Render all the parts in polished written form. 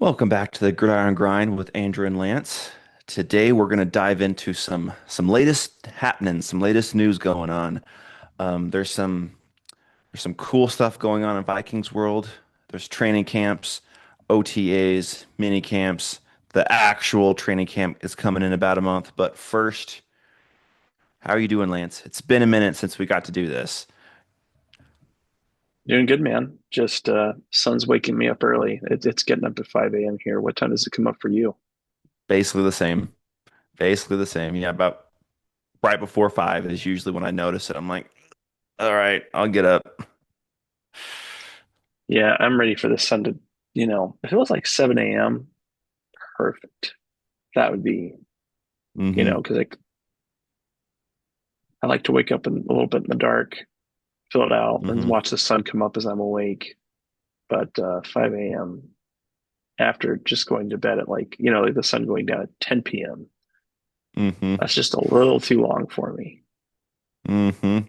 Welcome back to the Gridiron Grind with Andrew and Lance. Today we're going to dive into some latest happenings, some latest news going on. There's some cool stuff going on in Vikings world. There's training camps, OTAs, mini camps. The actual training camp is coming in about a month. But first, how are you doing, Lance? It's been a minute since we got to do this. Doing good, man. Just sun's waking me up early. It's getting up at 5 a.m. here. What time does it come up for you? Basically the same. Basically the same. Yeah, about right before 5 is usually when I notice it. I'm like, all right, I'll get up. Yeah, I'm ready for the sun to, if it was like 7 a.m., perfect. That would be, Hmm. because I like to wake up a little bit in the dark, fill it out, and Hmm. watch the sun come up as I'm awake. But 5 a.m. after just going to bed at like the sun going down at 10 p.m., Hmm. that's just a little too long for me. Hmm.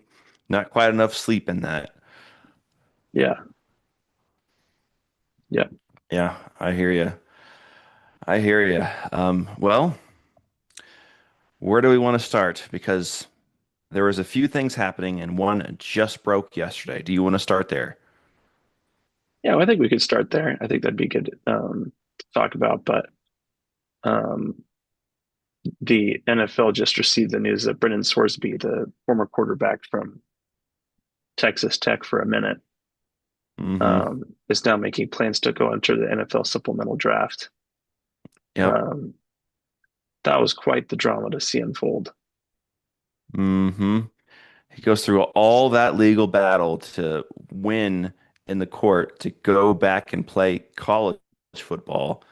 Not quite enough sleep in that. Yeah, yeah. Yeah, I hear you. I hear you. Well, where do we want to start? Because there was a few things happening, and one just broke yesterday. Do you want to start there? Yeah, well, I think we could start there. I think that'd be good to talk about. But um, the NFL just received the news that Brendan Sorsby, the former quarterback from Texas Tech for a minute, Hmm. is now making plans to go enter the NFL supplemental draft. Yep. Um, that was quite the drama to see unfold. Hmm. He goes through all that legal battle to win in the court to go back and play college football.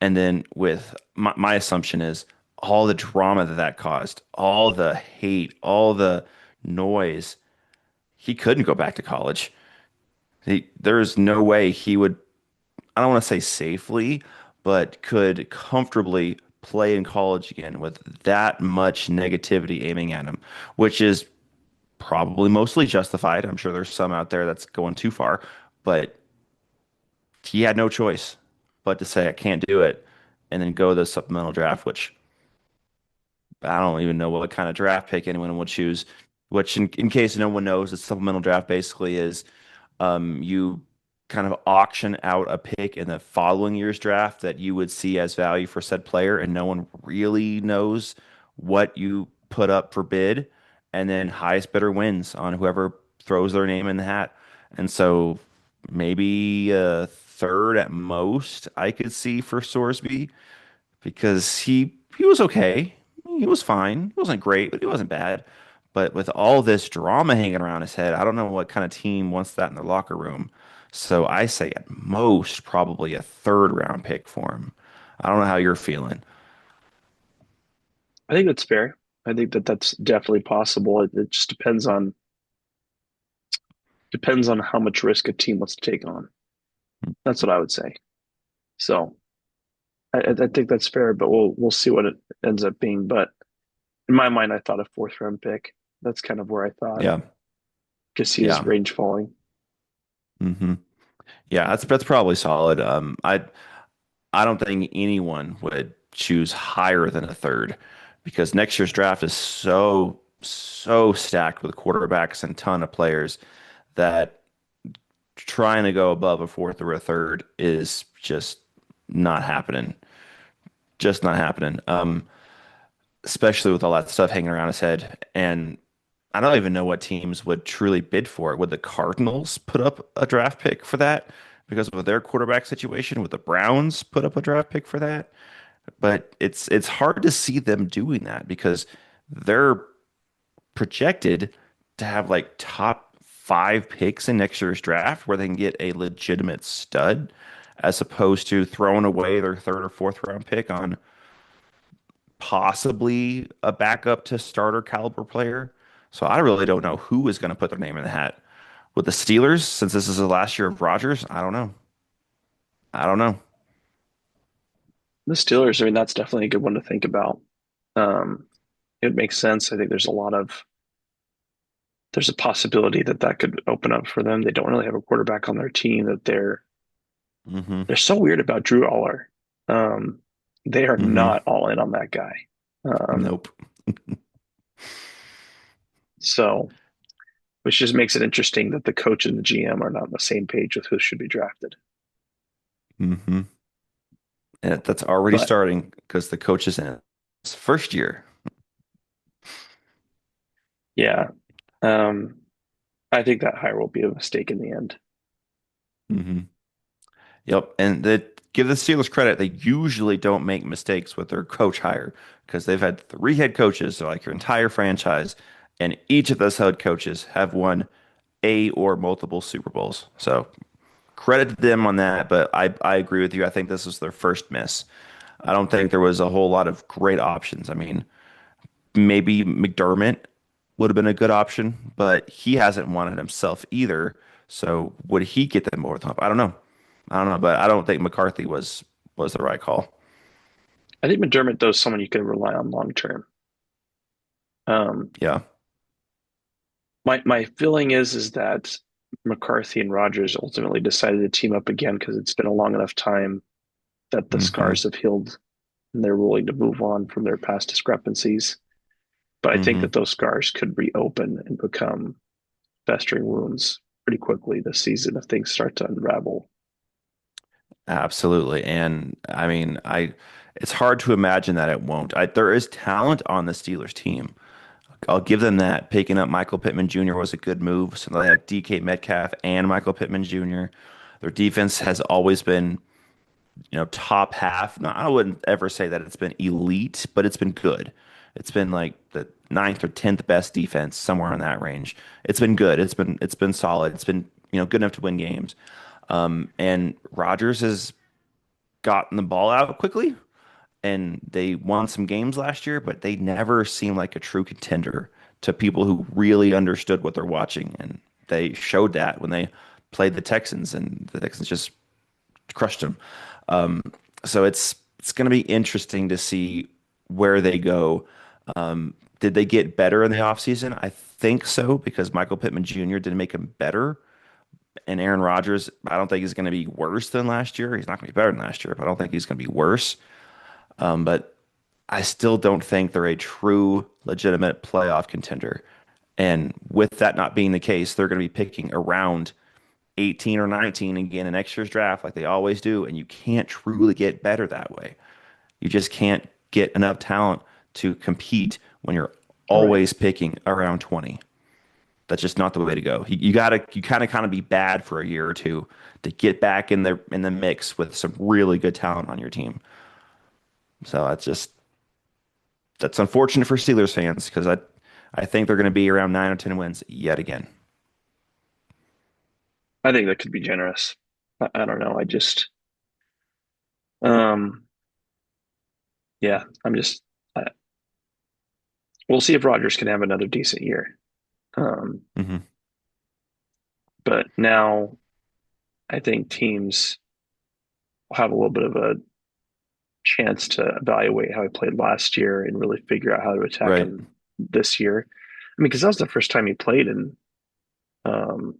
And then with my assumption is all the drama that that caused, all the hate, all the noise, he couldn't go back to college. There's no way he would, I don't want to say safely, but could comfortably play in college again with that much negativity aiming at him, which is probably mostly justified. I'm sure there's some out there that's going too far, but he had no choice but to say, I can't do it, and then go the supplemental draft, which I don't even know what kind of draft pick anyone would choose. Which, in case no one knows, the supplemental draft basically is you kind of auction out a pick in the following year's draft that you would see as value for said player, and no one really knows what you put up for bid, and then highest bidder wins on whoever throws their name in the hat. And so maybe a third at most I could see for Sorsby because he was okay. He was fine. He wasn't great, but he wasn't bad. But with all this drama hanging around his head, I don't know what kind of team wants that in their locker room. So I say at most probably a third round pick for him. I don't know how you're feeling. I think that's fair. I think that that's definitely possible. It just depends on how much risk a team wants to take on. That's what I would say. So I think that's fair, but we'll see what it ends up being. But in my mind, I thought a fourth round pick. That's kind of where I thought Yeah. could see his Yeah. range falling. Hmm. Yeah, that's probably solid. I don't think anyone would choose higher than a third because next year's draft is so stacked with quarterbacks and ton of players that trying to go above a fourth or a third is just not happening. Just not happening. Especially with all that stuff hanging around his head. And I don't even know what teams would truly bid for it. Would the Cardinals put up a draft pick for that because of their quarterback situation? Would the Browns put up a draft pick for that? But it's hard to see them doing that because they're projected to have like top five picks in next year's draft where they can get a legitimate stud as opposed to throwing away their third or fourth round pick on possibly a backup to starter caliber player. So I really don't know who is going to put their name in the hat. With the Steelers, since this is the last year of Rodgers, I don't know. I don't know. The Steelers, I mean, that's definitely a good one to think about. Um, it makes sense. I think there's a possibility that that could open up for them. They don't really have a quarterback on their team that they're Mm-hmm. They're so weird about Drew Aller. Um, they are Mm-hmm. not all in on that guy. Um, Nope. so, which just makes it interesting that the coach and the GM are not on the same page with who should be drafted. Mm-hmm. And that's already But starting because the coach is in his first year. yeah, um, I think that hire will be a mistake in the end. Mm-hmm. Yep. And give the Steelers credit, they usually don't make mistakes with their coach hire because they've had three head coaches, so like your entire franchise, and each of those head coaches have won a or multiple Super Bowls. So credit to them on that, but I agree with you. I think this was their first miss. I don't think there was a whole lot of great options. I mean, maybe McDermott would have been a good option, but he hasn't won it himself either. So would he get them over the top? I don't know. I don't know, but I don't think McCarthy was the right call. I think McDermott, though, is someone you can rely on long term. Um, Yeah. my feeling is that McCarthy and Rodgers ultimately decided to team up again because it's been a long enough time that the Hmm. scars have healed and they're willing to move on from their past discrepancies. But I think Hmm. that those scars could reopen and become festering wounds pretty quickly this season if things start to unravel. Absolutely. And I mean, it's hard to imagine that it won't. There is talent on the Steelers team. I'll give them that. Picking up Michael Pittman Jr. was a good move. So they have DK Metcalf and Michael Pittman Jr. Their defense has always been, top half. Now, I wouldn't ever say that it's been elite, but it's been good. It's been like the ninth or tenth best defense, somewhere in that range. It's been good. It's been solid. It's been, good enough to win games. And Rodgers has gotten the ball out quickly, and they won some games last year, but they never seemed like a true contender to people who really understood what they're watching. And they showed that when they played the Texans, and the Texans just crushed them. Um, so it's going to be interesting to see where they go. Did they get better in the offseason? I think so because Michael Pittman Jr. did make him better. And Aaron Rodgers, I don't think he's going to be worse than last year. He's not going to be better than last year, but I don't think he's going to be worse. But I still don't think they're a true, legitimate playoff contender. And with that not being the case, they're going to be picking around 18 or 19 again in next year's draft, like they always do. And you can't truly get better that way. You just can't get enough talent to compete when you're Right. always picking around 20. That's just not the way to go. You gotta you kind of be bad for a year or two to get back in the mix with some really good talent on your team. So that's unfortunate for Steelers fans because I think they're going to be around 9 or 10 wins yet again. I think that could be generous. I don't know. Um, yeah, I, we'll see if Rodgers can have another decent year. Um, Hmm. but now I think teams will have a little bit of a chance to evaluate how he played last year and really figure out how to attack Right. him this year. I mean, because that was the first time he played in, um,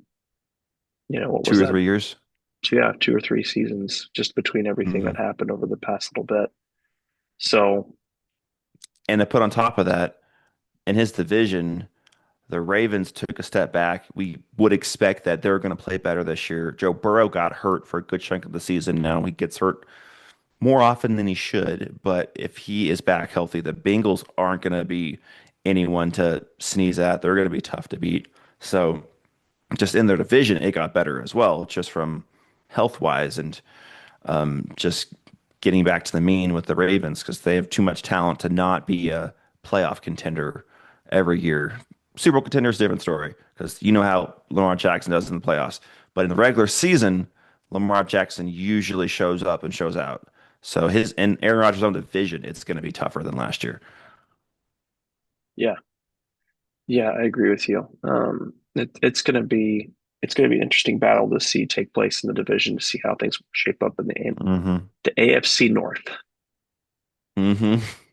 what was Two or that? 3 years. Yeah, 2 or 3 seasons just between everything that Hmm. happened over the past little bit. So, And to put on top of that, in his division, the Ravens took a step back. We would expect that they're going to play better this year. Joe Burrow got hurt for a good chunk of the season now. He gets hurt more often than he should, but if he is back healthy, the Bengals aren't going to be anyone to sneeze at. They're going to be tough to beat. So just in their division, it got better as well, just from health wise and just getting back to the mean with the Ravens because they have too much talent to not be a playoff contender every year. Super Bowl contender is a different story because you know how Lamar Jackson does in the playoffs. But in the regular season, Lamar Jackson usually shows up and shows out. So his and Aaron Rodgers' own division, it's going to be tougher than last year. yeah, yeah, I agree with you. It's going to be an interesting battle to see take place in the division to see how things shape up in Hmm. the AFC North. Hmm.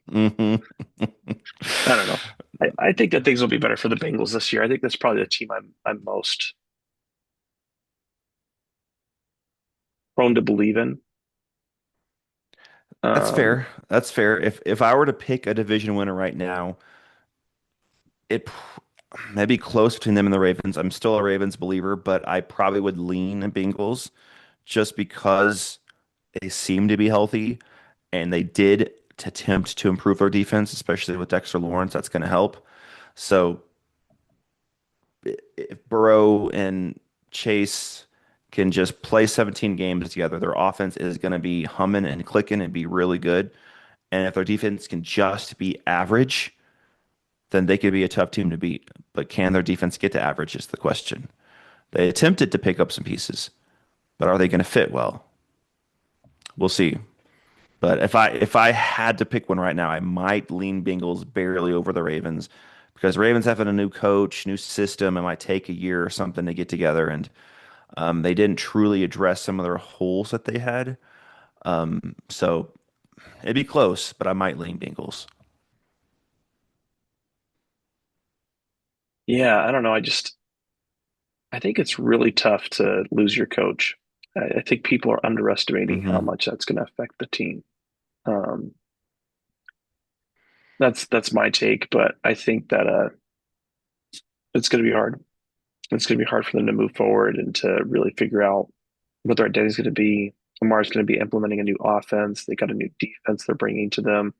Hmm. I don't know. I think that things will be better for the Bengals this year. I think that's probably the team I'm most prone to believe in. That's Um, fair. That's fair. If I were to pick a division winner right now, it may be close between them and the Ravens. I'm still a Ravens believer, but I probably would lean Bengals just because they seem to be healthy and they did attempt to improve their defense, especially with Dexter Lawrence. That's going to help. So if Burrow and Chase can just play 17 games together, their offense is going to be humming and clicking and be really good. And if their defense can just be average, then they could be a tough team to beat. But can their defense get to average is the question. They attempted to pick up some pieces, but are they going to fit well? We'll see. But if I had to pick one right now, I might lean Bengals barely over the Ravens because Ravens having a new coach, new system, it might take a year or something to get together, and they didn't truly address some of their holes that they had. So it'd be close, but I might lean Bengals. yeah, I don't know. I think it's really tough to lose your coach. I think people are underestimating how Hmm. much that's going to affect the team. Um, that's my take, but I think that it's going to be hard. It's going to be hard for them to move forward and to really figure out what their identity is going to be. Lamar's going to be implementing a new offense. They got a new defense they're bringing to them.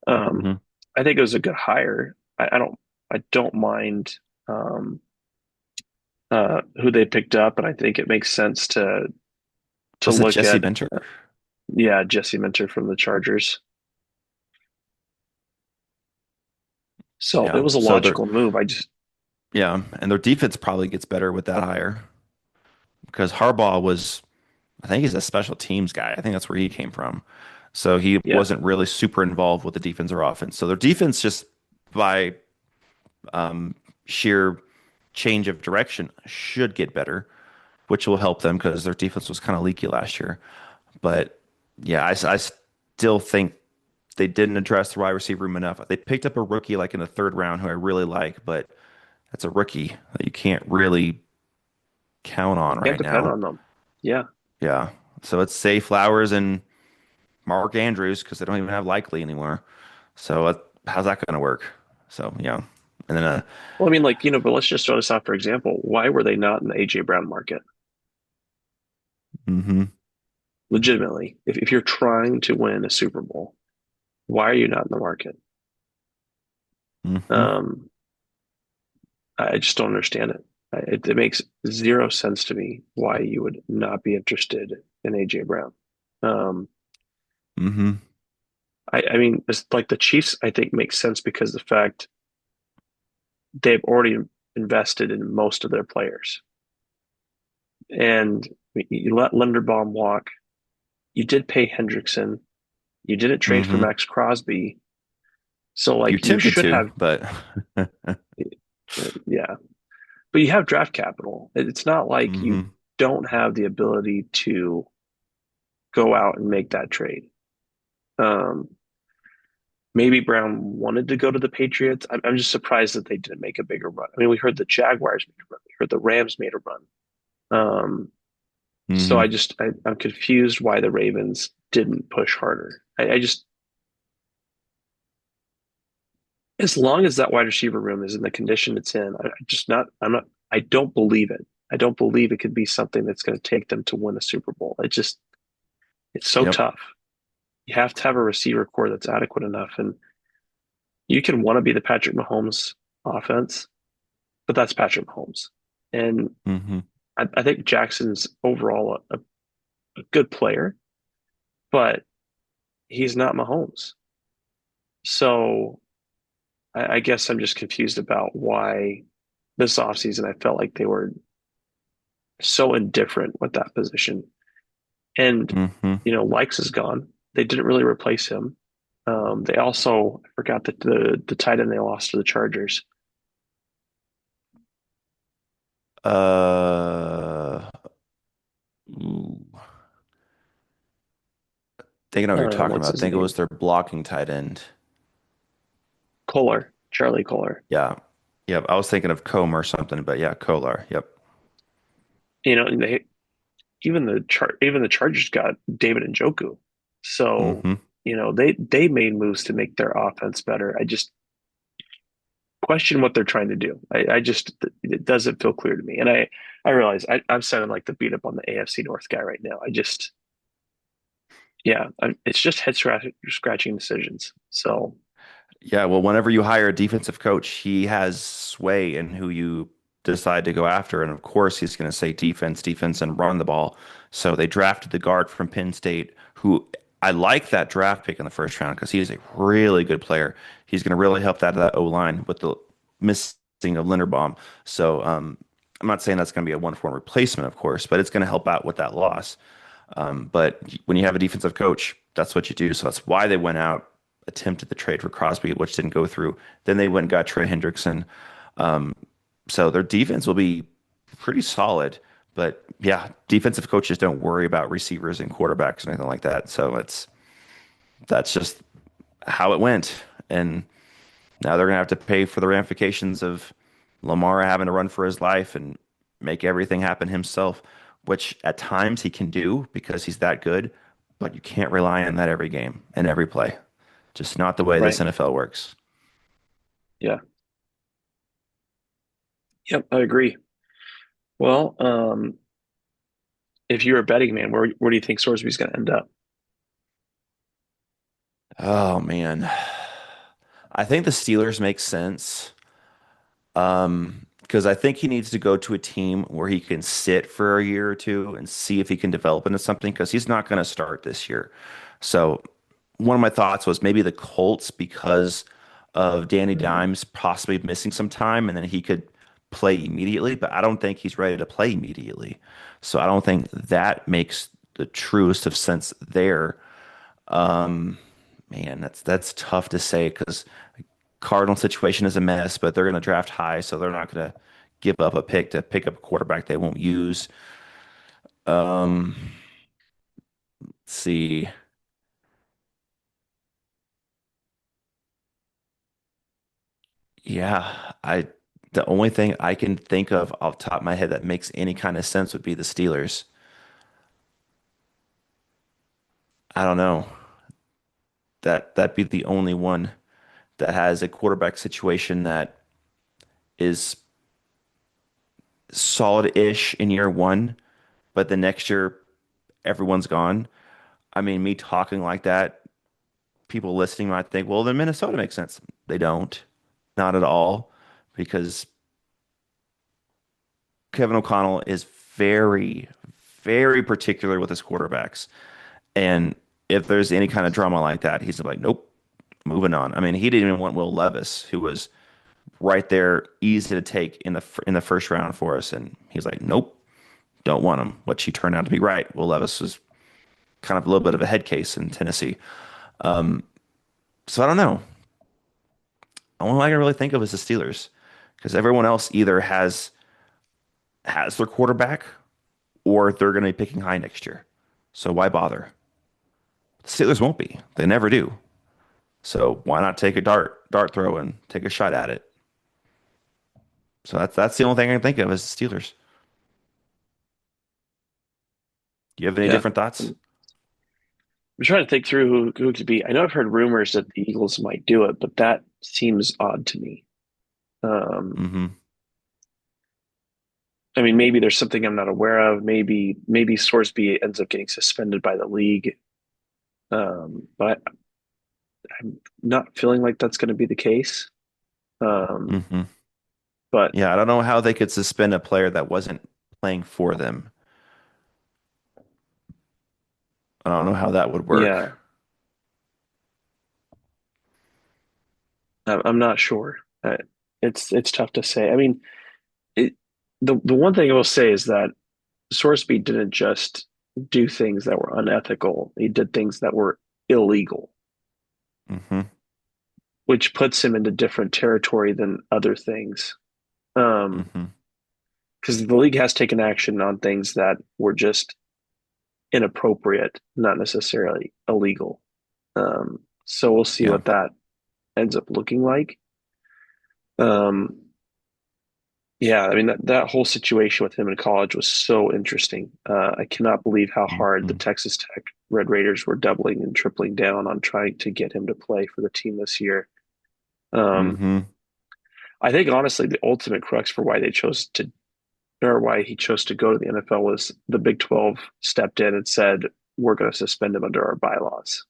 Um, Hmm. I think it was a good hire. I don't mind who they picked up, and I think it makes sense to Was it look Jesse at Minter? yeah, Jesse Minter from the Chargers. So it Yeah. was a So they're logical move. I just yeah, and their defense probably gets better with that hire because Harbaugh was, I think he's a special teams guy. I think that's where he came from. So he yeah, wasn't really super involved with the defense or offense. So their defense just by um, sheer change of direction should get better, which will help them because their defense was kind of leaky last year. But yeah, I still think they didn't address the wide receiver room enough. They picked up a rookie like in the third round who I really like, but that's a rookie that you can't really count on can't right depend now. on them. Yeah. Yeah. So it's Say Flowers and Mark Andrews because they don't even have Likely anymore. So how's that going to work? So yeah. And then Well, I mean, like, but let's just throw this out for example. Why were they not in the AJ Brown market? hmm Legitimately, if you're trying to win a Super Bowl, why are you not in the market? hmm Um, I just don't understand it. It makes zero sense to me why you would not be interested in AJ Brown. Um, hmm I mean, it's like the Chiefs, I think makes sense because the fact they've already invested in most of their players. And you let Linderbaum walk. You did pay Hendrickson. You didn't trade for hmm Max Crosby. So, You like, you tempted should to, have, but yeah, but you have draft capital. It's not like you hmm don't have the ability to go out and make that trade. Um, maybe Brown wanted to go to the Patriots. I'm just surprised that they didn't make a bigger run. I mean, we heard the Jaguars made a run. We heard the Rams made a run. So hmm I'm confused why the Ravens didn't push harder. I just as long as that wide receiver room is in the condition it's in, I don't believe it. I don't believe it could be something that's going to take them to win a Super Bowl. It's so Yep. tough. You have to have a receiver core that's adequate enough, and you can want to be the Patrick Mahomes offense, but that's Patrick Mahomes. And hmm I think Jackson's overall a good player, but he's not Mahomes. So I guess I'm just confused about why this offseason I felt like they were so indifferent with that position. And, hmm Likes is gone. They didn't really replace him. They also I forgot that the tight end they lost to the Chargers. Uh, ooh. Thinking of what you're talking What's about. I his think it was name? their blocking tight end. Kohler, Charlie Kohler. Yeah. Yep. I was thinking of Comer or something, but yeah, Kolar. Yep. And even the Chargers got David Njoku. So, Hmm. they made moves to make their offense better. I just question what they're trying to do. I just it doesn't feel clear to me. And I realize I'm sounding like the beat up on the AFC North guy right now. I just yeah, it's just scratching decisions. So Yeah, well, whenever you hire a defensive coach, he has sway in who you decide to go after. And of course, he's going to say defense, defense, and run the ball. So they drafted the guard from Penn State, who I like that draft pick in the first round because he is a really good player. He's going to really help that O line with the missing of Linderbaum. So I'm not saying that's going to be a one-for-one replacement, of course, but it's going to help out with that loss. But when you have a defensive coach, that's what you do. So that's why they went out, attempted the trade for Crosby, which didn't go through. Then they went and got Trey Hendrickson. So their defense will be pretty solid. But yeah, defensive coaches don't worry about receivers and quarterbacks or anything like that. So that's just how it went. And now they're gonna have to pay for the ramifications of Lamar having to run for his life and make everything happen himself, which at times he can do because he's that good, but you can't rely on that every game and every play. Just not the way this right, NFL works. yeah, yep, I agree. Well, if you're a betting man, where do you think Sorsby's going to end up? Oh man. I think the Steelers make sense. Because I think he needs to go to a team where he can sit for a year or two and see if he can develop into something because he's not going to start this year. So one of my thoughts was maybe the Colts because of Danny Mhm. Dimes possibly missing some time and then he could play immediately, but I don't think he's ready to play immediately. So I don't think that makes the truest of sense there. Man, that's tough to say because Cardinal situation is a mess, but they're going to draft high, so they're not going to give up a pick to pick up a quarterback they won't use. Let's see. Yeah, the only thing I can think of off the top of my head that makes any kind of sense would be the Steelers. I don't know. That'd be the only one that has a quarterback situation that is solid-ish in year one, but the next year everyone's gone. I mean, me talking like that, people listening might think, well, then Minnesota makes sense. They don't, not at all, because Kevin O'Connell is very, very particular with his quarterbacks. And if there's any kind of drama like that, he's like, nope, moving on. I mean, he didn't even want Will Levis, who was right there, easy to take in the first round for us, and he's like, nope, don't want him. Which he turned out to be right. Will Levis was kind of a little bit of a head case in Tennessee. So I don't know. Only I can really think of is the Steelers, because everyone else either has their quarterback or they're going to be picking high next year. So why bother? The Steelers won't be. They never do. So why not take a dart throw and take a shot at it? So that's the only thing I can think of is the Steelers. Do you have any Yeah, different thoughts? I'm trying to think through who it could be. I know I've heard rumors that the Eagles might do it, but that seems odd to me. Um, Hmm. I mean, maybe there's something I'm not aware of. Maybe Sorsby ends up getting suspended by the league. But I'm not feeling like that's going to be the case. Um, Hmm. but Yeah, I don't know how they could suspend a player that wasn't playing for them. I don't know how that would work. yeah, I'm not sure. It's tough to say. I mean, it, the one thing I will say is that Sorsby didn't just do things that were unethical. He did things that were illegal, Hmm. which puts him into different territory than other things. Um, Hmm. because the league has taken action on things that were just inappropriate, not necessarily illegal. So we'll see Yeah. what that ends up looking like. Um, Yeah, I mean that whole situation with him in college was so interesting. I cannot believe how hard the Hmm. Texas Tech Red Raiders were doubling and tripling down on trying to get him to play for the team this year. Um, Hmm. I think honestly, the ultimate crux for why they chose to, or why he chose to go to the NFL was the Big 12 stepped in and said, we're going to suspend him under our bylaws.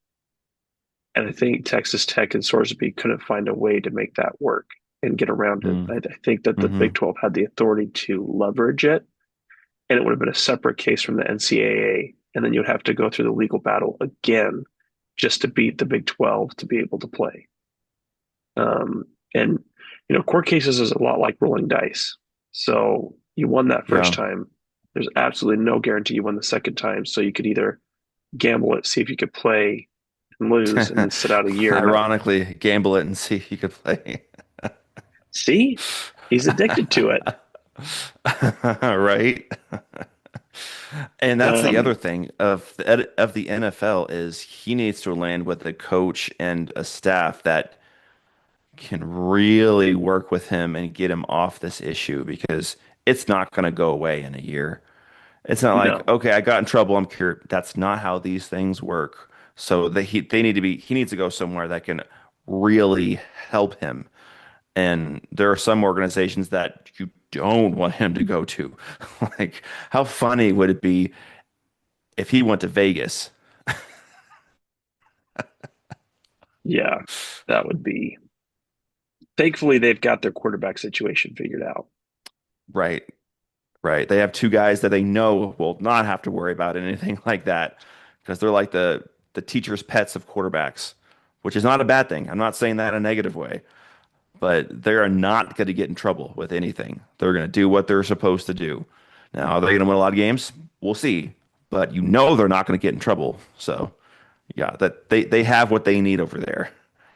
And I think Texas Tech and Sorsby couldn't find a way to make that work and get around it. I think that the Big Hmm. 12 had the authority to leverage it, and it would have been a separate case from the NCAA. And then you'd have to go through the legal battle again just to beat the Big 12 to be able to play. And, court cases is a lot like rolling dice. So you won that first Yeah. time. There's absolutely no guarantee you won the second time. So you could either gamble it, see if you could play and lose, and then sit out a year. Not Ironically, gamble it and see if you could play. see, he's addicted to it. Right? And that's the Um, other thing of the NFL is he needs to land with a coach and a staff that can really work with him and get him off this issue because it's not going to go away in a year. It's not like, no, okay, I got in trouble, I'm cured. That's not how these things work. So they need to be he needs to go somewhere that can really help him. And there are some organizations that you don't want him to go to. Like, how funny would it be if he went to Vegas? yeah, that would be. Thankfully, they've got their quarterback situation figured out. Right, right. They have two guys that they know will not have to worry about anything like that because they're like the teacher's pets of quarterbacks, which is not a bad thing. I'm not saying that in a negative way, but they are not going to get in trouble with anything. They're going to do what they're supposed to do. Now, are they going to win a lot of games? We'll see. But you know they're not going to get in trouble. So, yeah, that they have what they need over there.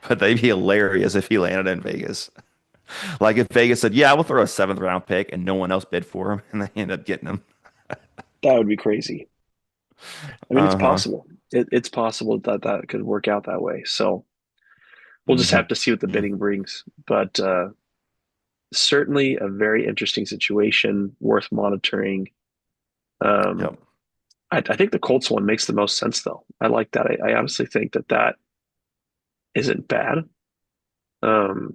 But they'd be hilarious if he landed in Vegas. Like if Vegas said, "Yeah, we'll throw a seventh round pick," and no one else bid for him, and they end up getting him. That would be crazy. I mean, it's Uh-huh. possible. It's possible that that could work out that way. So we'll just Hmm. have to see what the bidding brings. But certainly a very interesting situation, worth monitoring. Um, Yep. I think the Colts one makes the most sense, though. I like that. I honestly think that that isn't bad. Um,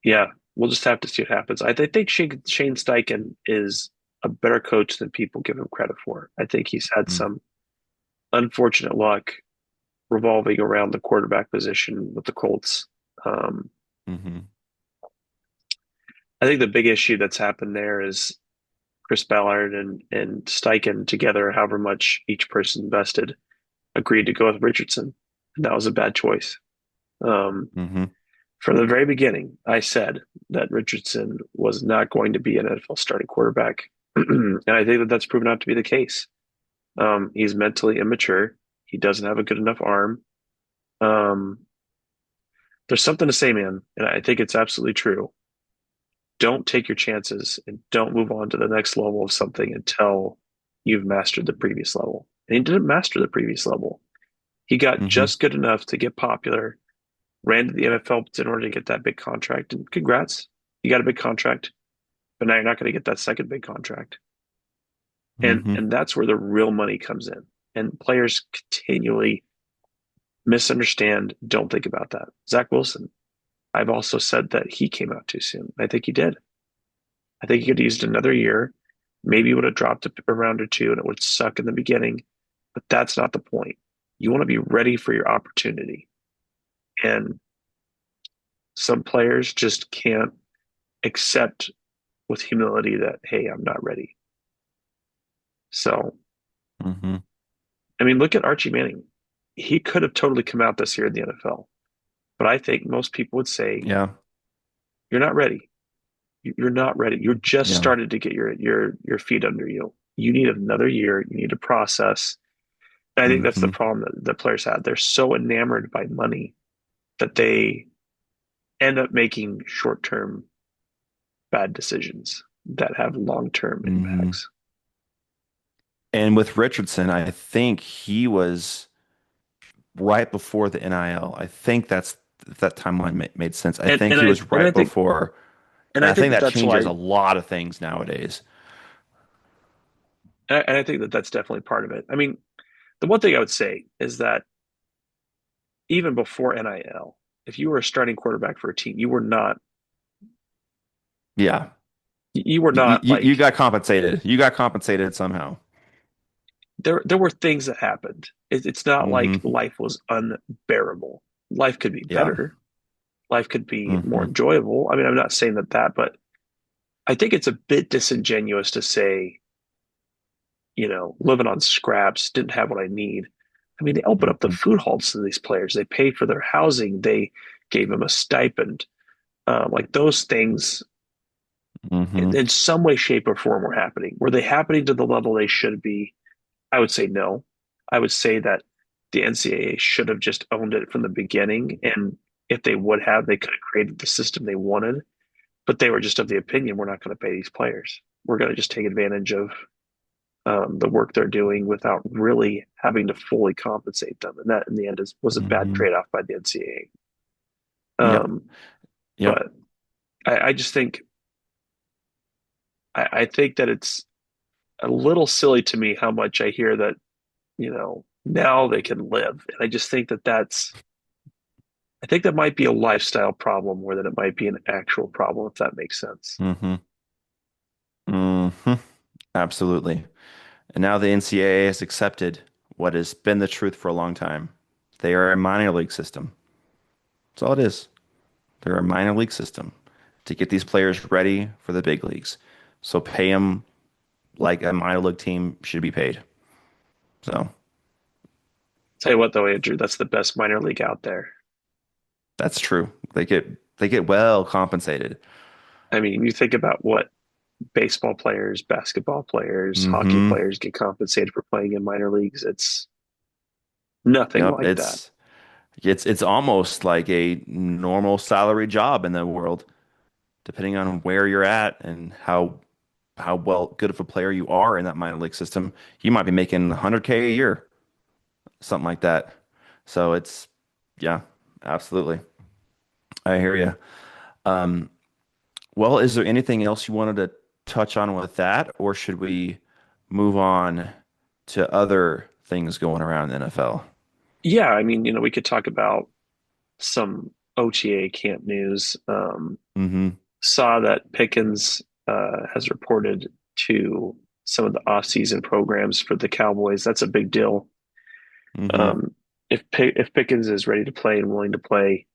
yeah, we'll just have to see what happens. I think Shane Steichen is a better coach than people give him credit for. I think he's had some unfortunate luck revolving around the quarterback position with the Colts. Um, Mm-hmm. I think the big issue that's happened there is Chris Ballard and Steichen together, however much each person invested, agreed to go with Richardson, and that was a bad choice. Um, Mm-hmm. from the very beginning, I said that Richardson was not going to be an NFL starting quarterback, and I think that that's proven out to be the case. He's mentally immature. He doesn't have a good enough arm. Um, there's something to say, man, and I think it's absolutely true. Don't take your chances and don't move on to the next level of something until you've mastered the previous level. And he didn't master the previous level. He got Mm-hmm. just good enough to get popular, ran to the NFL in order to get that big contract. And congrats, you got a big contract, but now you're not going to get that second big contract. Mm-hmm. And that's where the real money comes in. And players continually misunderstand, don't think about that. Zach Wilson, I've also said that he came out too soon. I think he did. I think he could have used another year. Maybe he would have dropped a round or two and it would suck in the beginning, but that's not the point. You want to be ready for your opportunity. And some players just can't accept with humility that, hey, I'm not ready. So, Mm-hmm. I mean, look at Archie Manning. He could have totally come out this year in the NFL, but I think most people would say, Yeah. you're not ready. You're not ready. You're just Yeah. started to get your feet under you. You need another year. You need to process. And I think that's the Mm-hmm. problem that players have. They're so enamored by money that they end up making short term bad decisions that have long term Mm-hmm. impacts. And with Richardson, I think he was right before the NIL. I think that timeline made sense. I think he was And I right think before. And And I I think think that that that's changes why, a lot of things nowadays. and I think that that's definitely part of it. I mean, the one thing I would say is that even before NIL, if you were a starting quarterback for a team, Yeah. you were You, not you, you like got compensated. You got compensated somehow. there were things that happened. It's not like Hmm. life was unbearable. Life could be Yeah. better. Life could be more Hmm. enjoyable. I mean, I'm not saying that, but I think it's a bit disingenuous to say, living on scraps, didn't have what I need. I mean, they opened up the Hmm. food halls to these players. They paid for their housing. They gave them a stipend. Like those things, Hmm. in some way, shape, or form, were happening. Were they happening to the level they should be? I would say no. I would say that the NCAA should have just owned it from the beginning. And if they would have, they could have created the system they wanted. But they were just of the opinion we're not going to pay these players. We're going to just take advantage of the work they're doing without really having to fully compensate them. And that, in the end, was a bad Hmm. trade off by the NCAA. Yep. Yep. But I just think I think that it's a little silly to me how much I hear that now they can live, and I just think that I think that might be a lifestyle problem more than it might be an actual problem, if that makes sense. Hmm. Hmm. Absolutely. And now the NCAA has accepted what has been the truth for a long time. They are a minor league system. That's all it is. They're a minor league system to get these players ready for the big leagues. So pay them like a minor league team should be paid. So Tell you what, though, Andrew, that's the best minor league out there. that's true. They get well compensated. I mean, you think about what baseball players, basketball players, hockey Hmm. players get compensated for playing in minor leagues. It's nothing Yep. like that. It's almost like a normal salary job in the world, depending on where you're at and how well good of a player you are in that minor league system. You might be making 100K a year, something like that. So yeah, absolutely. I hear you. Well, is there anything else you wanted to touch on with that, or should we move on to other things going around the NFL? Yeah, I mean, we could talk about some OTA camp news. Hmm. Saw that Pickens has reported to some of the off-season programs for the Cowboys. That's a big deal. Hmm. Um, if Pickens is ready to play and willing to play,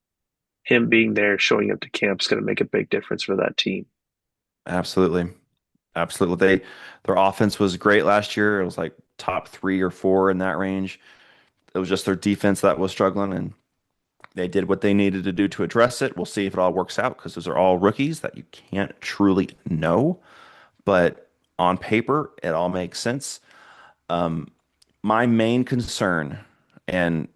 him being there, showing up to camp is going to make a big difference for that team. Absolutely. Absolutely. Their offense was great last year. It was like top 3 or 4 in that range. It was just their defense that was struggling, and they did what they needed to do to address it. We'll see if it all works out because those are all rookies that you can't truly know. But on paper, it all makes sense. My main concern, and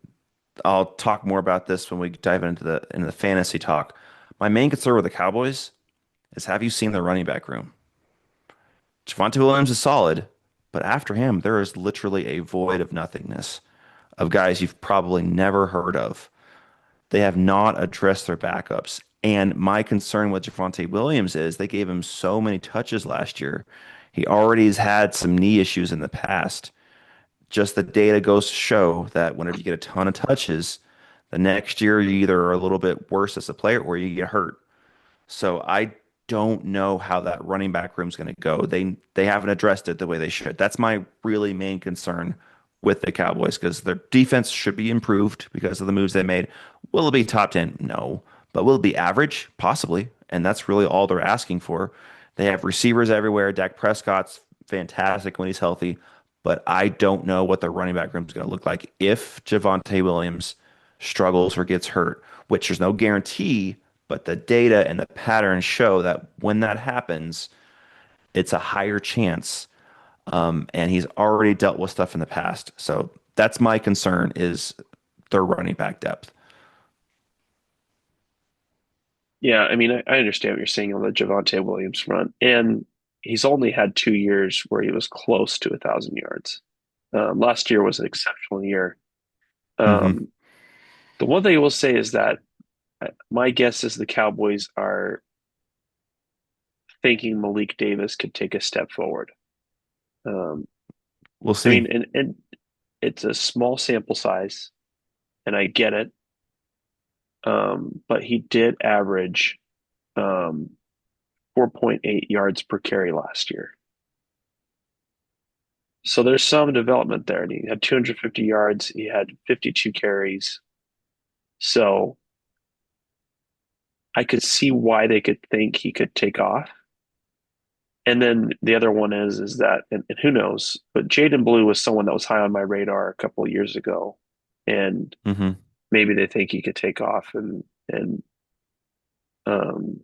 I'll talk more about this when we dive into the fantasy talk. My main concern with the Cowboys is, have you seen the running back room? Javonte Williams is solid, but after him, there is literally a void of nothingness of guys you've probably never heard of. They have not addressed their backups. And my concern with Javonte Williams is they gave him so many touches last year. He already has had some knee issues in the past. Just the data goes to show that whenever you get a ton of touches, the next year you either are a little bit worse as a player or you get hurt. So I don't know how that running back room is going to go. They haven't addressed it the way they should. That's my really main concern with the Cowboys because their defense should be improved because of the moves they made. Will it be top 10? No. But will it be average? Possibly. And that's really all they're asking for. They have receivers everywhere. Dak Prescott's fantastic when he's healthy, but I don't know what their running back room is going to look like if Javonte Williams struggles or gets hurt, which there's no guarantee, but the data and the patterns show that when that happens, it's a higher chance. And he's already dealt with stuff in the past. So that's my concern is their running back depth. Yeah, I mean, I understand what you're saying on the Javonte Williams front, and he's only had 2 years where he was close to 1,000 yards. Last year was an exceptional year. Hmm. Um, the one thing I will say is that my guess is the Cowboys are thinking Malik Davis could take a step forward. Um, We'll I see. mean, and it's a small sample size, and I get it. But he did average um, 4.8 yards per carry last year. So there's some development there. And he had 250 yards. He had 52 carries. So I could see why they could think he could take off. And then the other one is that, and who knows, but Jaden Blue was someone that was high on my radar a couple of years ago. And Hmm. maybe they think he could take off and um,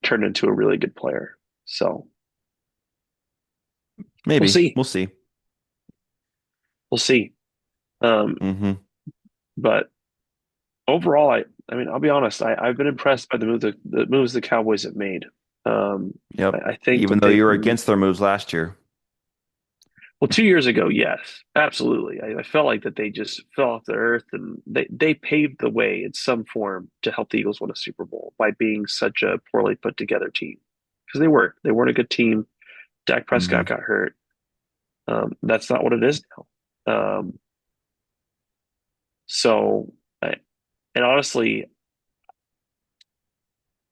turn into a really good player. So we'll Maybe. see. We'll see. We'll see. Um, Hmm. but overall, I mean, I'll be honest. I've been impressed by the moves the Cowboys have made. Um, Yep. I think Even that though they've you were against their moves last year. well, 2 years ago, yes, absolutely. I felt like that they just fell off the earth, and they paved the way in some form to help the Eagles win a Super Bowl by being such a poorly put together team because they weren't a good team. Dak Prescott Hmm. got hurt. That's not what it is now. So, I, and honestly,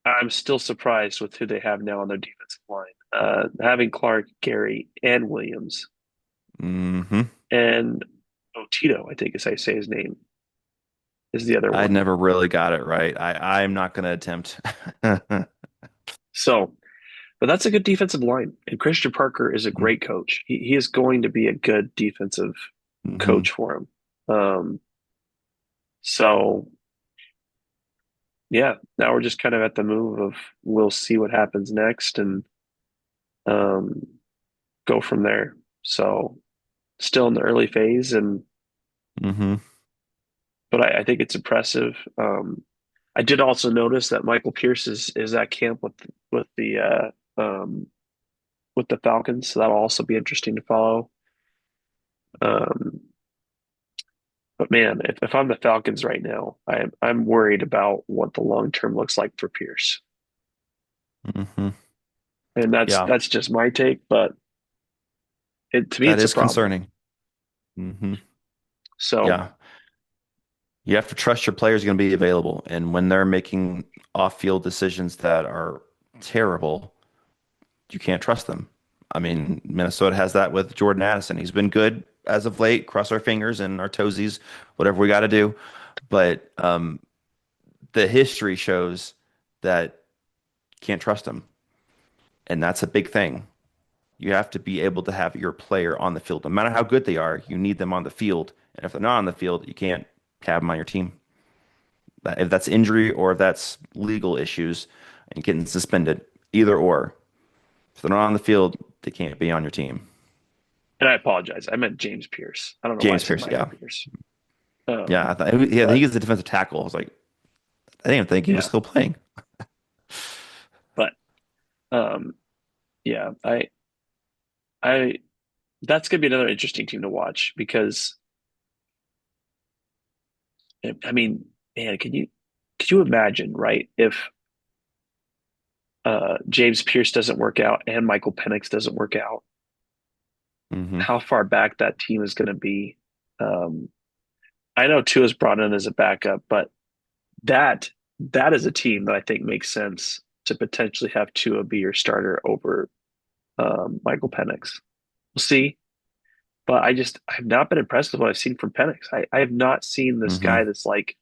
I'm still surprised with who they have now on their defensive line. Having Clark, Gary, and Williams, Hmm. and Tito, I think is how you say his name, is the other I one. never really got it right. I'm not going to attempt. So, but that's a good defensive line. And Christian Parker is a great coach. He is going to be a good defensive Hmm. coach for him. Um, so, yeah, now we're just kind of at the move of we'll see what happens next and um, go from there. So, still in the early phase, and Hmm. but I think it's impressive. I did also notice that Michael Pierce is at camp with with the Falcons, so that'll also be interesting to follow. Um, but man, if I'm the Falcons right now, I'm worried about what the long term looks like for Pierce, Hmm. and Yeah, that's just my take, but to me that it's a is problem. concerning. Hmm. So Yeah. You have to trust your players are going to be available. And when they're making off-field decisions that are terrible, you can't trust them. I mean, Minnesota has that with Jordan Addison. He's been good as of late. Cross our fingers and our toesies, whatever we got to do. But the history shows that you can't trust him, and that's a big thing. You have to be able to have your player on the field, no matter how good they are. You need them on the field, and if they're not on the field, you can't have them on your team. If that's injury or if that's legal issues and getting suspended, either or. If they're not on the field, they can't be on your team. and I apologize, I meant James Pierce. I don't know why I James said Pierce, Michael yeah. Pierce. Yeah, yeah, But he is the defensive tackle. I was like, I didn't even think he was yeah, still playing. but um, yeah, I that's gonna be another interesting team to watch because I mean, man, could you imagine, right? If James Pierce doesn't work out and Michael Penix doesn't work out, Hmm. how far back that team is going to be. Um, I know Tua's brought in as a backup, but that that is a team that I think makes sense to potentially have Tua be your starter over Michael Penix. We'll see, but I have not been impressed with what I've seen from Penix. I have not seen this Hmm. guy that's like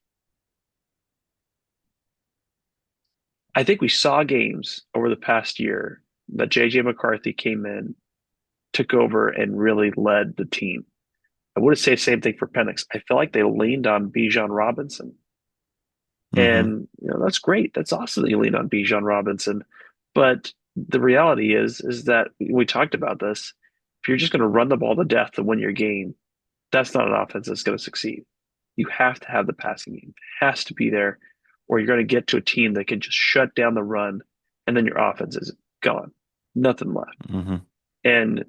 I think we saw games over the past year that JJ McCarthy came in, took over, and really led the team. I would say the same thing for Penix. I feel like they leaned on Bijan Robinson. Hmm. And that's great. That's awesome that you lean on Bijan Robinson. But the reality is that we talked about this. If you're just going to run the ball to death to win your game, that's not an offense that's going to succeed. You have to have the passing game. It has to be there, or you're going to get to a team that can just shut down the run, and then your offense is gone. Nothing left. Hmm. And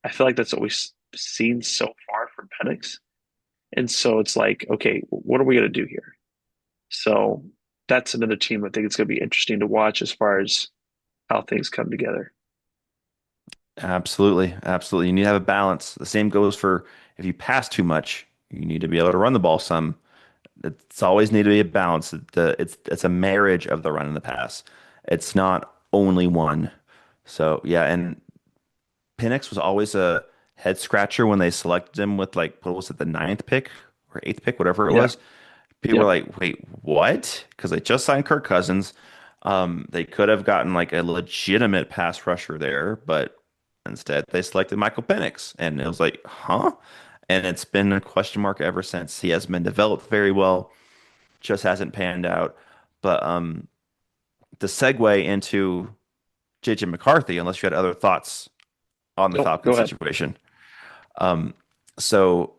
I feel like that's what we've seen so far from Penix. And so it's like, okay, what are we going to do here? So that's another team I think it's going to be interesting to watch as far as how things come together. Absolutely. Absolutely. You need to have a balance. The same goes for if you pass too much, you need to be able to run the ball some. It's always need to be a balance. It's a marriage of the run and the pass. It's not only one. So yeah, and Penix was always a head scratcher when they selected him with like what was it, the ninth pick or eighth pick, whatever it Yeah. was. People were Yep. like, wait, what? Because they just signed Kirk Cousins. They could have gotten like a legitimate pass rusher there, but instead they selected Michael Penix. And it was like, huh? And it's been a question mark ever since. He has been developed very well, just hasn't panned out. But the segue into JJ McCarthy, unless you had other thoughts on the Nope. Go Falcons ahead. situation. Um, so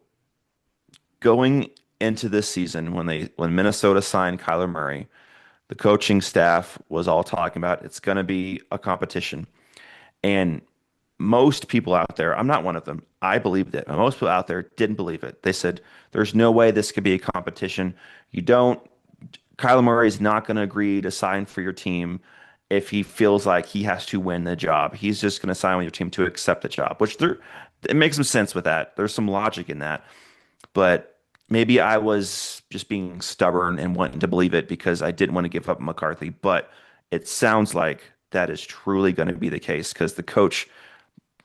going into this season, when Minnesota signed Kyler Murray, the coaching staff was all talking about it's going to be a competition. And most people out there, I'm not one of them, I believed it. But most people out there didn't believe it. They said, there's no way this could be a competition. You don't, Kyler Murray is not going to agree to sign for your team if he feels like he has to win the job. He's just going to sign with your team to accept the job, which it makes some sense with that. There's some logic in that. But maybe I was just being stubborn and wanting to believe it because I didn't want to give up McCarthy. But it sounds like that is truly going to be the case because the coach,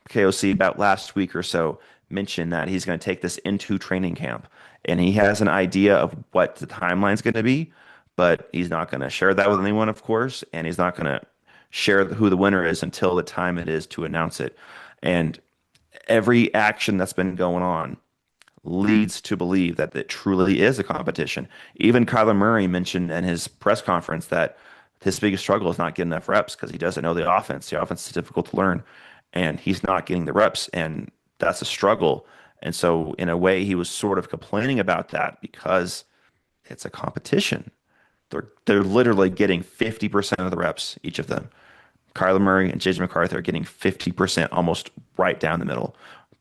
KOC, about last week or so, mentioned that he's going to take this into training camp and he has an idea of what the timeline's going to be, but he's not going to share that with anyone, of course, and he's not going to share who the winner is until the time it is to announce it. And every action that's been going on leads to believe that it truly is a competition. Even Kyler Murray mentioned in his press conference that his biggest struggle is not getting enough reps because he doesn't know the offense. The offense is difficult to learn, and he's not getting the reps, and that's a struggle. And so, in a way, he was sort of complaining about that because it's a competition. They're literally getting 50% of the reps, each of them. Kyler Murray and JJ McCarthy are getting 50%, almost right down the middle,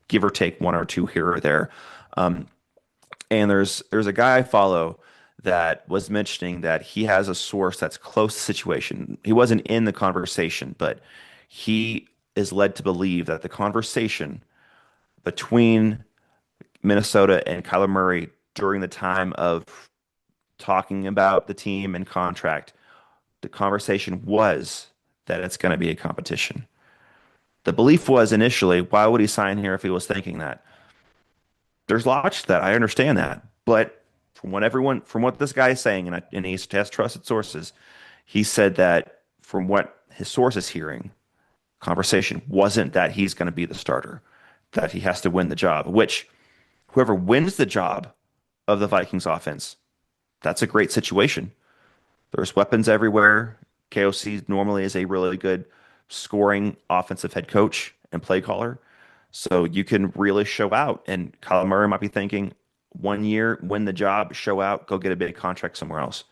give or take one or two here or there. And there's a guy I follow that was mentioning that he has a source that's close to the situation. He wasn't in the conversation, but he is led to believe that the conversation between Minnesota and Kyler Murray during the time of talking about the team and contract, the conversation was that it's going to be a competition. The belief was initially, why would he sign here if he was thinking that? There's logic to that. I understand that. But from what this guy is saying, and he has trusted sources, he said that from what his source is hearing, conversation wasn't that he's going to be the starter, that he has to win the job, which whoever wins the job of the Vikings offense, that's a great situation. There's weapons everywhere. KOC normally is a really good scoring offensive head coach and play caller. So you can really show out. And Kyler Murray might be thinking 1 year, win the job, show out, go get a big contract somewhere else.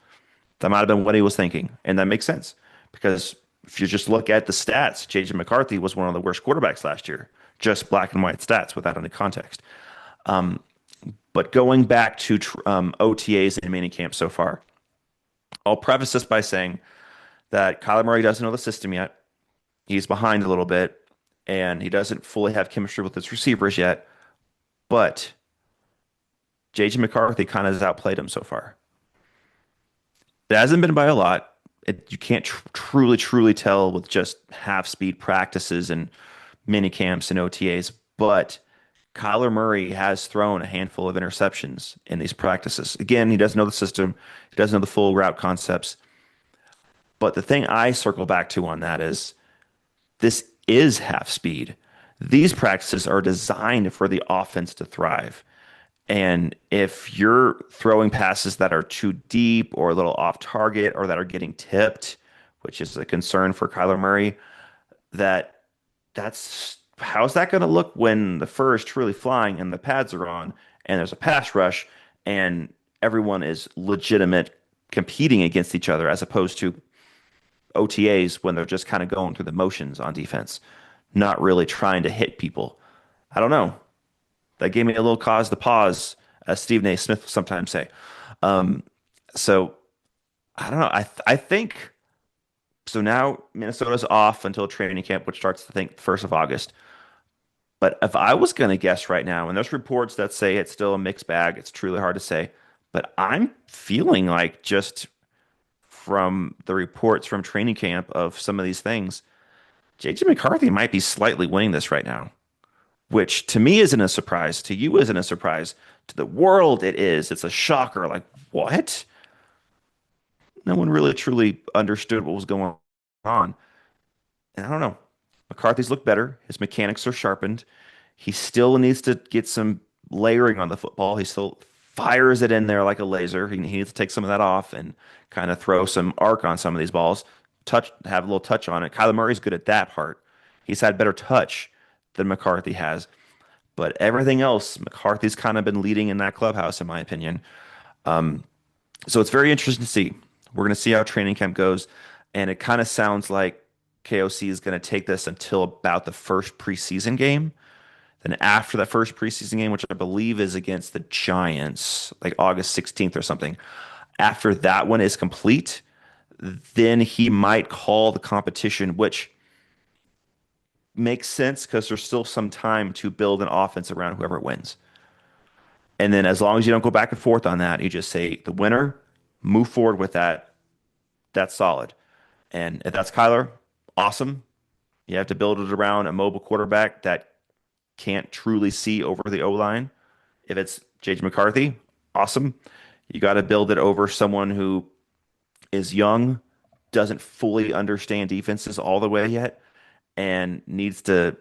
That might have been what he was thinking. And that makes sense because if you just look at the stats, JJ McCarthy was one of the worst quarterbacks last year, just black and white stats without any context. But going back to OTAs and minicamp so far, I'll preface this by saying that Kyler Murray doesn't know the system yet. He's behind a little bit, and he doesn't fully have chemistry with his receivers yet. But JJ McCarthy kind of has outplayed him so far. It hasn't been by a lot. You can't truly tell with just half speed practices and mini camps and OTAs. But Kyler Murray has thrown a handful of interceptions in these practices. Again, he doesn't know the system, he doesn't know the full route concepts. But the thing I circle back to on that is this is half speed. These practices are designed for the offense to thrive. And if you're throwing passes that are too deep or a little off target or that are getting tipped, which is a concern for Kyler Murray, that that's how's that going to look when the fur is truly flying and the pads are on and there's a pass rush and everyone is legitimate competing against each other as opposed to OTAs when they're just kind of going through the motions on defense, not really trying to hit people. I don't know. That gave me a little cause to pause, as Stephen A. Smith would sometimes say. Um, so I don't know. I think So now Minnesota's off until training camp, which starts, I think, 1st of August. But if I was going to guess right now, and there's reports that say it's still a mixed bag, it's truly hard to say. But I'm feeling like just from the reports from training camp of some of these things, JJ McCarthy might be slightly winning this right now, which to me isn't a surprise. To you isn't a surprise. To the world, it is. It's a shocker. Like, what? No one really truly understood what was going on. And I don't know. McCarthy's looked better. His mechanics are sharpened. He still needs to get some layering on the football. He still fires it in there like a laser. He needs to take some of that off and kind of throw some arc on some of these balls. Touch, have a little touch on it. Kyler Murray's good at that part. He's had better touch than McCarthy has. But everything else, McCarthy's kind of been leading in that clubhouse, in my opinion. So it's very interesting to see. We're going to see how training camp goes. And it kind of sounds like KOC is going to take this until about the first preseason game. Then after that first preseason game, which I believe is against the Giants, like August 16th or something, after that one is complete, then he might call the competition, which makes sense because there's still some time to build an offense around whoever wins. And then as long as you don't go back and forth on that, you just say the winner, move forward with that. That's solid. And if that's Kyler, awesome. You have to build it around a mobile quarterback that can't truly see over the O line. If it's J.J. McCarthy, awesome. You got to build it over someone who is young, doesn't fully understand defenses all the way yet, and needs to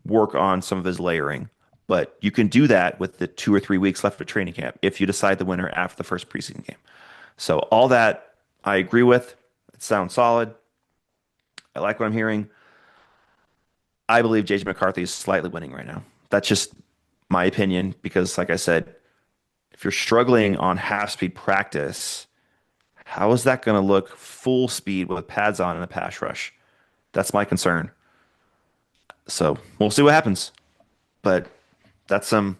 work on some of his layering. But you can do that with the 2 or 3 weeks left of training camp if you decide the winner after the first preseason game. So all that I agree with. It sounds solid. I like what I'm hearing. I believe J.J. McCarthy is slightly winning right now. That's just my opinion because, like I said, if you're struggling on half speed practice, how is that going to look full speed with pads on and a pass rush? That's my concern. So we'll see what happens. But that's some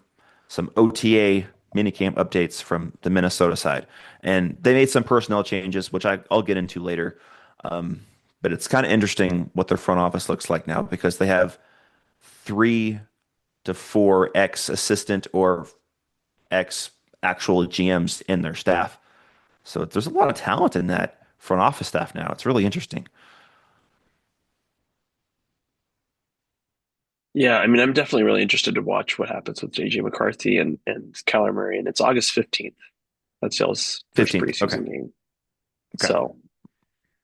OTA minicamp updates from the Minnesota side, and they made some personnel changes, which I'll get into later. But it's kind of interesting what their front office looks like now because they have 3 to 4 ex assistant or ex actual GMs in their staff. So there's a lot of talent in that front office staff now. It's really interesting. Yeah, I mean, I'm definitely really interested to watch what happens with JJ McCarthy and Kyler Murray. And it's August 15th. That's y'all's first 15th. Okay. preseason game. Okay. So,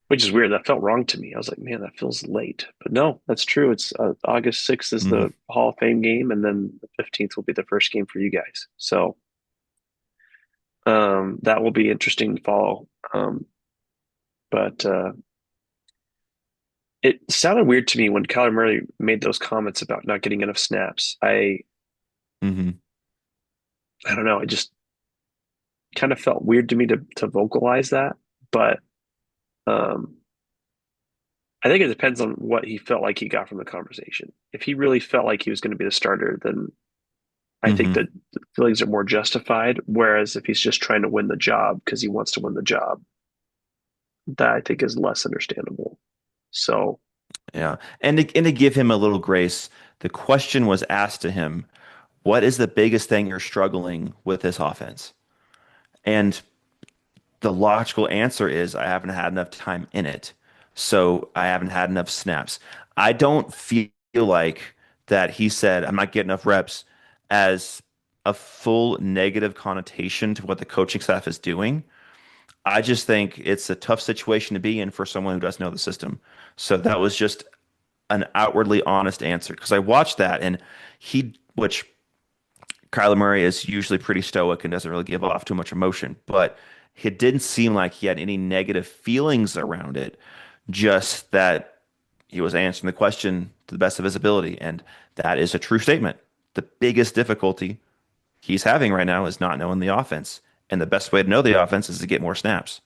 which is weird. That felt wrong to me. I was like, man, that feels late. But no, that's true. It's August 6th is Mhm. the Hall of Fame game, and then the 15th will be the first game for you guys. So, that will be interesting to follow. But it sounded weird to me when Kyler Murray made those comments about not getting enough snaps. Mhm. I don't know. It just kind of felt weird to me to vocalize that. But um, I think it depends on what he felt like he got from the conversation. If he really felt like he was going to be the starter, then I think Mhm. that the feelings are more justified. Whereas if he's just trying to win the job because he wants to win the job, that I think is less understandable. So Yeah. And to give him a little grace, the question was asked to him, what is the biggest thing you're struggling with this offense? And the logical answer is I haven't had enough time in it. So I haven't had enough snaps. I don't feel like that he said I'm not getting enough reps as a full negative connotation to what the coaching staff is doing. I just think it's a tough situation to be in for someone who doesn't know the system. So that was just an outwardly honest answer because I watched that and which Kyler Murray is usually pretty stoic and doesn't really give off too much emotion, but it didn't seem like he had any negative feelings around it, just that he was answering the question to the best of his ability. And that is a true statement. The biggest difficulty he's having right now is not knowing the offense. And the best way to know the offense is to get more snaps,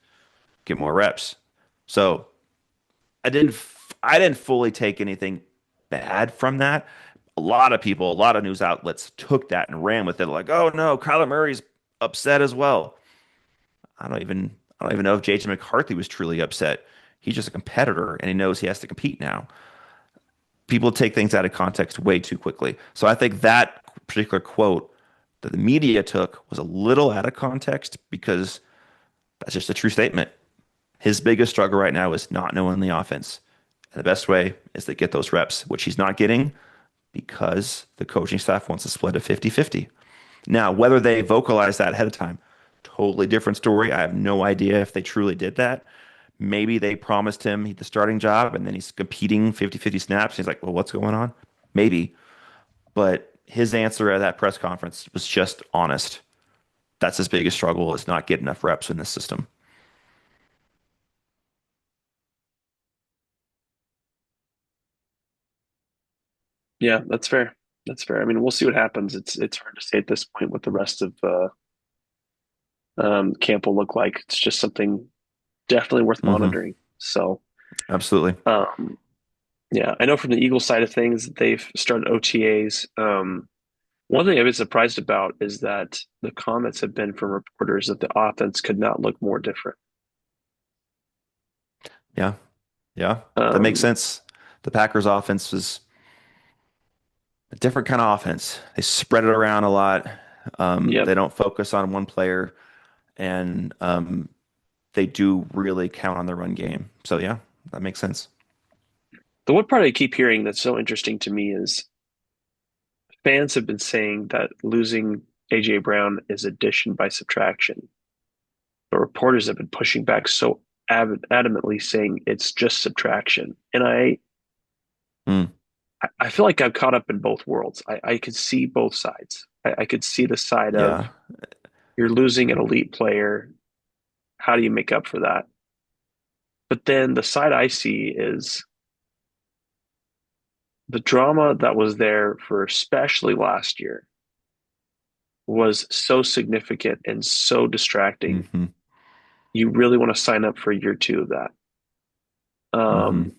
get more reps. So I didn't fully take anything bad from that. A lot of people, a lot of news outlets took that and ran with it like, "Oh no, Kyler Murray's upset as well." I don't even know if J.J. McCarthy was truly upset. He's just a competitor and he knows he has to compete now. People take things out of context way too quickly. So I think that particular quote that the media took was a little out of context because that's just a true statement. His biggest struggle right now is not knowing the offense. And the best way is to get those reps, which he's not getting because the coaching staff wants to split a 50-50. Now, whether they vocalize that ahead of time, totally different story. I have no idea if they truly did that. Maybe they promised him the starting job and then he's competing 50-50 snaps. He's like, well, what's going on? Maybe. But his answer at that press conference was just honest. That's his biggest struggle is not getting enough reps in this system. Yeah, that's fair. That's fair. I mean, we'll see what happens. It's hard to say at this point what the rest of camp will look like. It's just something definitely worth Hmm. monitoring. So, Absolutely. um, yeah, I know from the Eagles side of things, they've started OTAs. One thing I've been surprised about is that the comments have been from reporters that the offense could not look more different. Yeah. Yeah. That makes Um, sense. The Packers offense was a different kind of offense. They spread it around a lot. yep. They don't focus on one player, and they do really count on the run game. So yeah, that makes sense. The one part I keep hearing that's so interesting to me is fans have been saying that losing AJ Brown is addition by subtraction, but reporters have been pushing back so adamantly saying it's just subtraction. And Mm, I feel like I'm caught up in both worlds. I could see both sides. I could see the side of yeah. you're losing an elite player. How do you make up for that? But then the side I see is the drama that was there for especially last year was so significant and so distracting. Hmm. You really want to sign up for year two of that. Hmm. Um,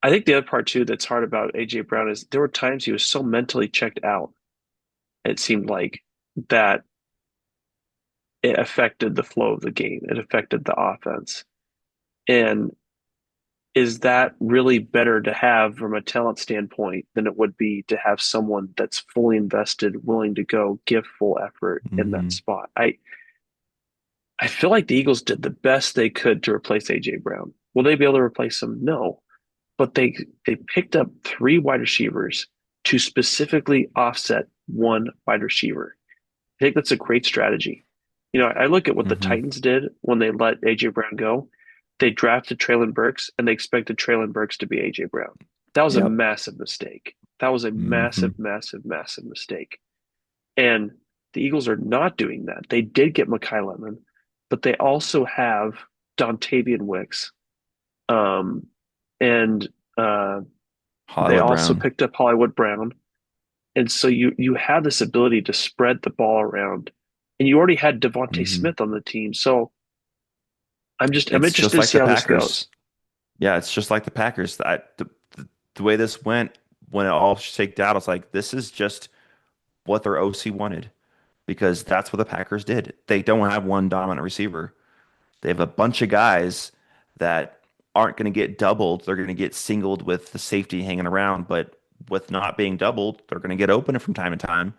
I think the other part too that's hard about AJ Brown is there were times he was so mentally checked out. It seemed like that it affected the flow of the game. It affected the offense. And is that really better to have from a talent standpoint than it would be to have someone that's fully invested, willing to go give full effort in that Hmm. spot? I feel like the Eagles did the best they could to replace AJ Brown. Will they be able to replace him? No. But they picked up three wide receivers to specifically offset one wide receiver. I think that's a great strategy. You know, I look at what the Hmm. Titans did when they let AJ Brown go. They drafted Traylon Burks and they expected Traylon Burks to be AJ Brown. That was a Yep. massive mistake. That was a Hmm. massive, massive, massive mistake. And the Eagles are not doing that. They did get Mekhi Lemon, but they also have Dontavian Wicks. Um, and they Hollywood also Brown. picked up Hollywood Brown. And so you have this ability to spread the ball around. And you already had Devontae Hmm. Smith on the team. So I'm It's just interested to like see the how this Packers. goes. Yeah, it's just like the Packers. The way this went, when it all shaked out, it's like this is just what their OC wanted because that's what the Packers did. They don't have one dominant receiver. They have a bunch of guys that aren't going to get doubled. They're going to get singled with the safety hanging around, but with not being doubled, they're going to get open from time to time.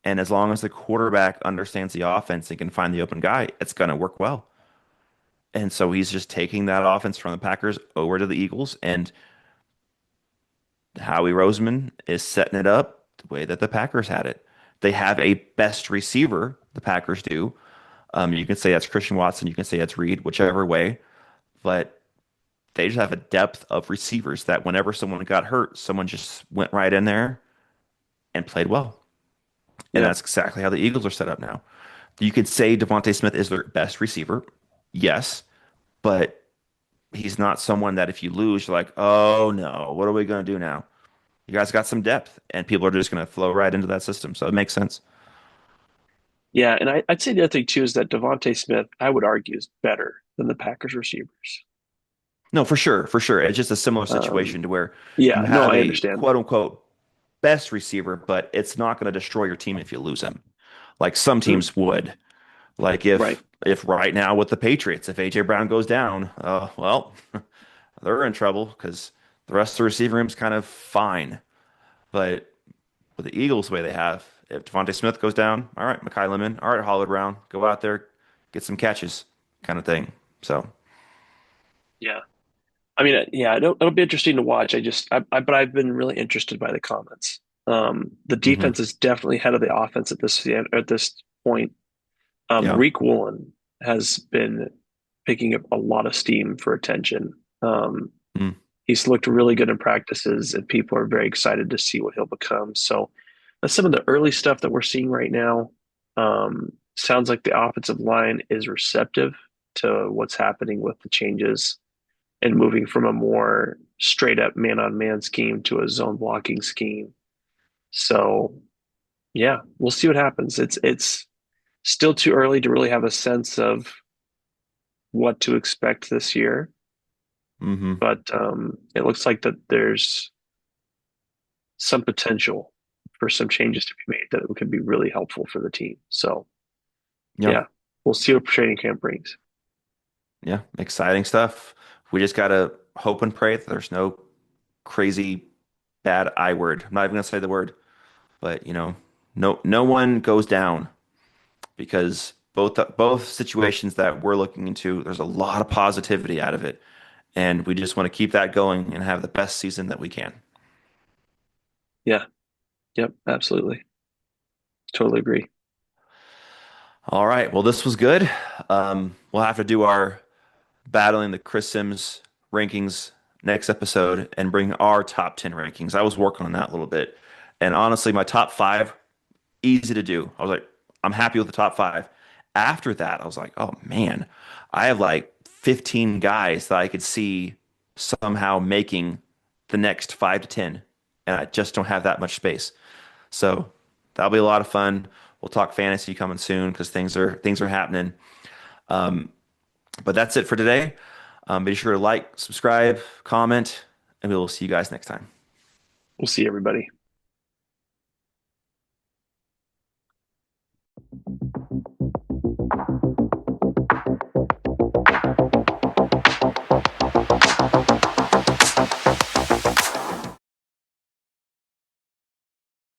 And as long as the quarterback understands the offense and can find the open guy, it's going to work well. And so he's just taking that offense from the Packers over to the Eagles, and Howie Roseman is setting it up the way that the Packers had it. They have a best receiver, the Packers do. You can say that's Christian Watson, you can say that's Reed, whichever way, but they just have a depth of receivers that whenever someone got hurt, someone just went right in there and played well. And Yeah. that's exactly how the Eagles are set up now. You could say Devontae Smith is their best receiver, yes, but he's not someone that if you lose, you're like, oh no, what are we going to do now? You guys got some depth, and people are just going to flow right into that system. So it makes sense. Yeah. And I'd say the other thing too is that Devontae Smith, I would argue, is better than the Packers receivers. No, for sure, for sure. It's just a similar Um, situation to where you yeah, no, have I a understand. quote unquote best receiver, but it's not going to destroy your team if you lose him. Like some True. teams would. Like Right. if right now with the Patriots, if AJ Brown goes down, well, they're in trouble because the rest of the receiver room's kind of fine. But with the Eagles the way they have, if Devontae Smith goes down, all right, Mekhi Lemon, all right, Hollywood Brown, go out there, get some catches, kind of thing. So, Yeah. I mean, yeah, it'll be interesting to watch. But I've been really interested by the comments. The hmm defense is definitely ahead of the offense at this point. yeah, Reek Woolen has been picking up a lot of steam for attention. Um, mm, he's looked really good in practices, and people are very excited to see what he'll become. So that's some of the early stuff that we're seeing right now. Sounds like the offensive line is receptive to what's happening with the changes and moving from a more straight up man on man scheme to a zone blocking scheme. So yeah, we'll see what happens. It's still too early to really have a sense of what to expect this year, hmm but it looks like that there's some potential for some changes to be made that could be really helpful for the team. So yeah, yeah, we'll see what training camp brings. yeah, exciting stuff. We just gotta hope and pray that there's no crazy bad I word. I'm not even gonna say the word, but no one goes down because both situations that we're looking into, there's a lot of positivity out of it, and we just want to keep that going and have the best season that we can. Yeah, yep, absolutely. Totally agree. All right, well, this was good. We'll have to do our battling the Chris Sims rankings next episode and bring our top 10 rankings. I was working on that a little bit, and honestly, my top five easy to do. I was like, I'm happy with the top five. After that, I was like, oh man, I have like 15 guys that I could see somehow making the next 5 to 10, and I just don't have that much space. So that'll be a lot of fun. We'll talk fantasy coming soon because things are happening. But that's it for today. Be sure to like, subscribe, comment, and we will see you guys next time. We'll see everybody.